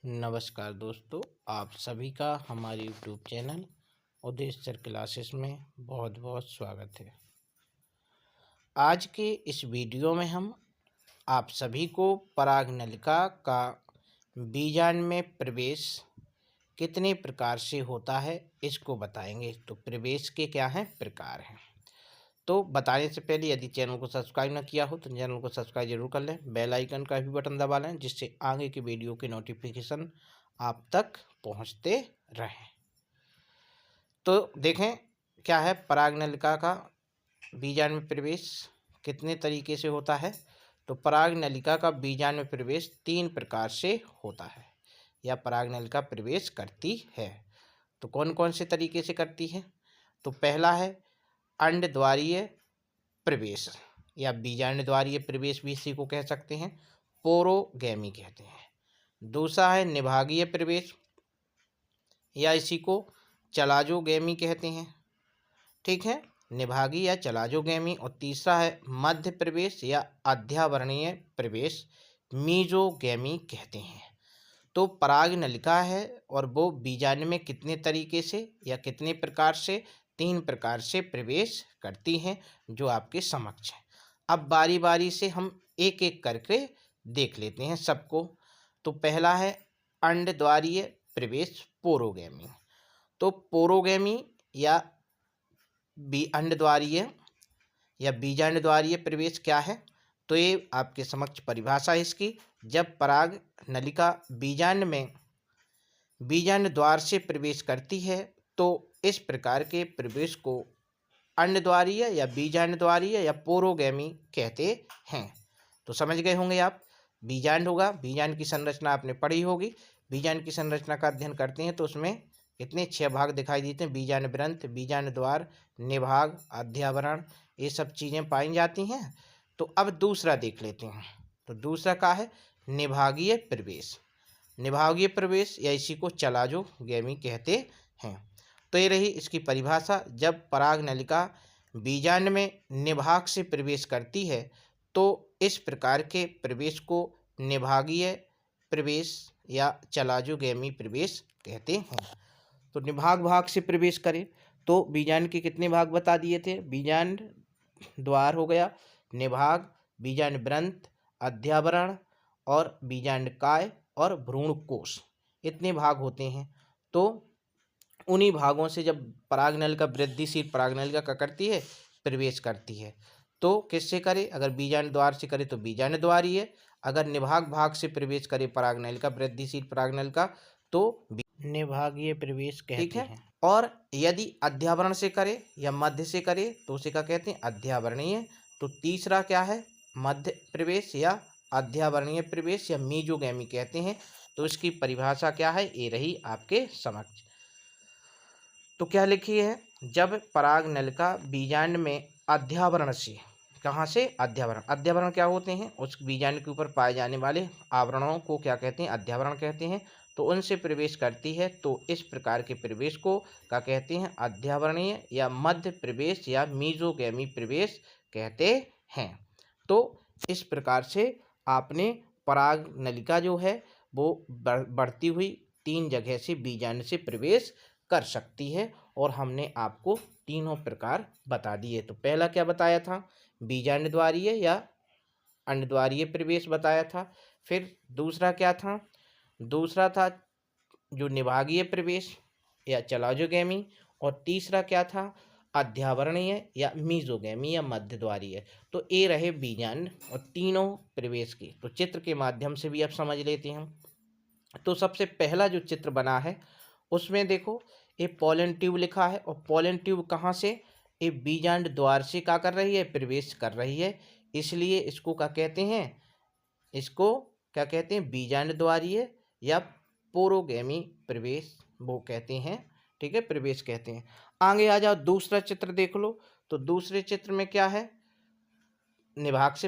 नमस्कार दोस्तों, आप सभी का हमारे यूट्यूब चैनल उदय सर क्लासेस में बहुत बहुत स्वागत है। आज के इस वीडियो में हम आप सभी को परागनलिका का बीजांड में प्रवेश कितने प्रकार से होता है इसको बताएंगे। तो प्रवेश के क्या हैं प्रकार हैं। तो बताने से पहले यदि चैनल को सब्सक्राइब न किया हो तो चैनल को सब्सक्राइब जरूर कर लें, बेल आइकन का भी बटन दबा लें जिससे आगे की वीडियो के नोटिफिकेशन आप तक पहुंचते रहें। तो देखें क्या है परागनलिका का बीजांड में प्रवेश कितने तरीके से होता है। तो परागनलिका का बीजांड में प्रवेश 3 प्रकार से होता है या परागनलिका प्रवेश करती है। तो कौन कौन से तरीके से करती है। तो पहला है अंडद्वारीय प्रवेश या बीजांड द्वारीय प्रवेश भी इसी को कह सकते हैं, पोरोगैमी कहते हैं। दूसरा है निभागीय प्रवेश या इसी को चलाजोगैमी कहते हैं, ठीक है, निभागी या चलाजोगैमी। और तीसरा है मध्य प्रवेश या अध्यावरणीय प्रवेश, मीजोगैमी कहते हैं। तो परागनलिका है और वो बीजांड में कितने तरीके से या कितने प्रकार से, 3 प्रकार से प्रवेश करती हैं जो आपके समक्ष है। अब बारी बारी से हम एक एक करके देख लेते हैं सबको। तो पहला है अंडद्वारीय प्रवेश, पोरोगैमी। तो पोरोगैमी या अंडद्वारीय या बीजांड द्वारीय प्रवेश क्या है। तो ये आपके समक्ष परिभाषा है इसकी। जब पराग नलिका बीजांड में बीजांड द्वार से प्रवेश करती है तो इस प्रकार के प्रवेश को अंडद्वारीय या बीजांड द्वारीय या पोरोगैमी कहते हैं। तो समझ गए होंगे आप। बीजांड होगा, बीजांड की संरचना आपने पढ़ी होगी। बीजांड की संरचना का अध्ययन करते हैं तो उसमें कितने 6 भाग दिखाई देते हैं, बीजांड ग्रंथ, बीजांड द्वार, निभाग, अध्यावरण, ये सब चीज़ें पाई जाती हैं। तो अब दूसरा देख लेते हैं। तो दूसरा क्या है निभागीय प्रवेश। निभागीय प्रवेश या इसी को चलाजोगैमी कहते हैं। तो ये रही इसकी परिभाषा। जब परागनलिका बीजांड में निभाग से प्रवेश करती है तो इस प्रकार के प्रवेश को निभागीय प्रवेश या चलाजोगैमी प्रवेश कहते हैं। तो निभाग भाग से प्रवेश करें तो बीजांड के कितने भाग बता दिए थे। बीजांड द्वार हो गया, निभाग, बीजांड ग्रंथ, अध्यावरण और बीजांड काय और भ्रूणकोश, इतने भाग होते हैं। तो उन्हीं भागों से जब परागनलिका वृद्धिशील परागनलिका क्या करती है प्रवेश करती है। तो किससे करे, अगर बीजांड द्वार से करे तो बीजांड द्वारीय, अगर निभाग भाग से प्रवेश करे परागनलिका वृद्धिशील परागनलिका तो निभागीय प्रवेश कहते हैं। और यदि अध्यावरण से करे या मध्य से करे तो उसे क्या कहते हैं अध्यावरणीय। तो तीसरा क्या है मध्य प्रवेश या अध्यावरणीय प्रवेश या मीजोगैमी कहते हैं। तो इसकी परिभाषा क्या है ये रही आपके समक्ष। तो क्या लिखी है, जब परागनलिका बीजांड में अध्यावरण से, कहाँ से अध्यावरण, अध्यावरण क्या होते हैं उस बीजांड के ऊपर पाए जाने वाले आवरणों को क्या कहते हैं अध्यावरण कहते हैं। तो उनसे प्रवेश करती है तो इस प्रकार के प्रवेश को क्या कहते हैं अध्यावरणीय या मध्य प्रवेश या मीजोगैमी प्रवेश कहते हैं। तो इस प्रकार से आपने परागनलिका जो है वो बढ़ती हुई 3 जगह से बीजांड से प्रवेश कर सकती है और हमने आपको तीनों प्रकार बता दिए। तो पहला क्या बताया था बीजांड द्वारीय या अंडद्वारीय प्रवेश बताया था। फिर दूसरा क्या था, दूसरा था जो निभागीय प्रवेश या चलाजोगैमी। और तीसरा क्या था अध्यावरणीय या मीजोगैमी या मध्यद्वारीय। तो ये रहे बीजांड और तीनों प्रवेश के। तो चित्र के माध्यम से भी आप समझ लेते हैं। तो सबसे पहला जो चित्र बना है उसमें देखो ये पोलन ट्यूब लिखा है और पोलन ट्यूब कहाँ से ये बीजांड द्वार से क्या कर रही है प्रवेश कर रही है, इसलिए इसको क्या कहते हैं, इसको क्या कहते हैं बीजांड द्वारीय या पोरोगैमी प्रवेश वो कहते हैं, ठीक है, प्रवेश कहते हैं। आगे आ जाओ दूसरा चित्र देख लो। तो दूसरे चित्र में क्या है निभाग से